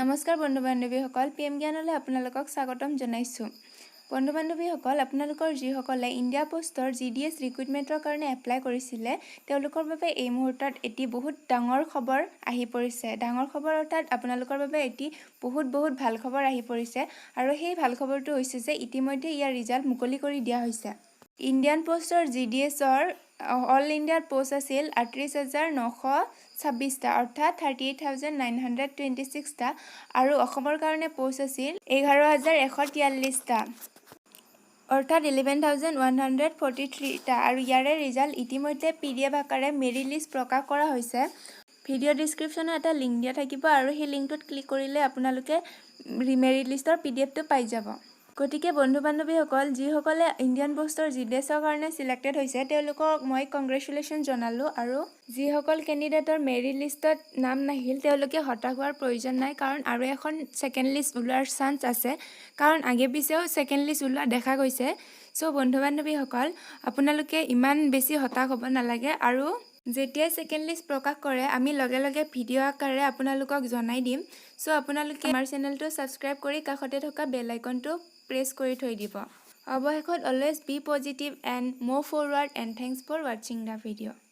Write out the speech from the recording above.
নমস্কাৰ বন্ধু বান্ধৱীসকল PM জ্ঞানলৈ আপোনালোকক স্বাগতম জনাইছো। বন্ধু বান্ধৱীসকল আপোনালোকৰ যিসকলে ইণ্ডিয়া পোষ্টৰ GDS ৰিক্ৰুটমেণ্টৰ কাৰণে এপ্লাই কৰিছিলে তেওঁলোকৰ বাবে এই মুহূৰ্তত এটি বহুত ডাঙৰ খবৰ আহি পৰিছে। ডাঙৰ খবৰ অৰ্থাৎ আপোনালোকৰ বাবে এটি বহুত ভাল খবৰ আহি পৰিছে আৰু সেই ভাল খবৰটো হৈছে যে ইতিমধ্যে ইয়াৰ ৰিজাল্ট মুকলি কৰি দিয়া হৈছে। ইণ্ডিয়ান পোষ্টৰ GDSৰ অল ইণ্ডিয়াৰ পোষ্ট আছিল ৩৮,৯২৬টা অৰ্থাৎ 38,926টা আৰু অসমৰ কাৰণে পোষ্ট আছিল 11,143টা অৰ্থাৎ 11,143টা আৰু ইয়াৰে ৰিজাল্ট ইতিমধ্যে PDF আকাৰে মেৰিট লিষ্ট প্ৰকাশ কৰা হৈছে। ভিডিঅ' ডিছক্ৰিপশ্যনত এটা লিংক দিয়া থাকিব আৰু সেই লিংকটোত ক্লিক কৰিলে আপোনালোকে মেৰিট লিষ্টৰ PDFটো পাই যাব। গতিকে বন্ধু বান্ধৱীসকল যিসকলে ইণ্ডিয়ান পোষ্টৰ GDSৰ কাৰণে সিলেক্টেড হৈছে তেওঁলোকক মই কংগ্ৰেচুলেশ্যন জনালোঁ আৰু যিসকল কেণ্ডিডেটৰ মেৰিট লিষ্টত নাম নাহিল তেওঁলোকে হতাশ হোৱাৰ প্ৰয়োজন নাই, কাৰণ আৰু এখন ছেকেণ্ড লিষ্ট ওলোৱাৰ চান্স আছে, কাৰণ আগে পিছেও ছেকেণ্ড লিষ্ট ওলোৱা দেখা গৈছে। চ' বন্ধু বান্ধৱীসকল আপোনালোকে ইমান বেছি হতাশ হ'ব নালাগে আৰু যেতিয়াই ছেকেণ্ড লিষ্ট প্ৰকাশ কৰে আমি লগে ভিডিঅ' আকাৰে আপোনালোকক জনাই দিম। চ' আপোনালোকে আমাৰ চেনেলটো ছাবস্ক্ৰাইব কৰি কাষতে থকা বেল আইকনটো প্ৰেছ কৰি থৈ দিব। অৱশেষত always be positive and move forward and thanks for ৱাচিং দ্য ভিডিঅ'।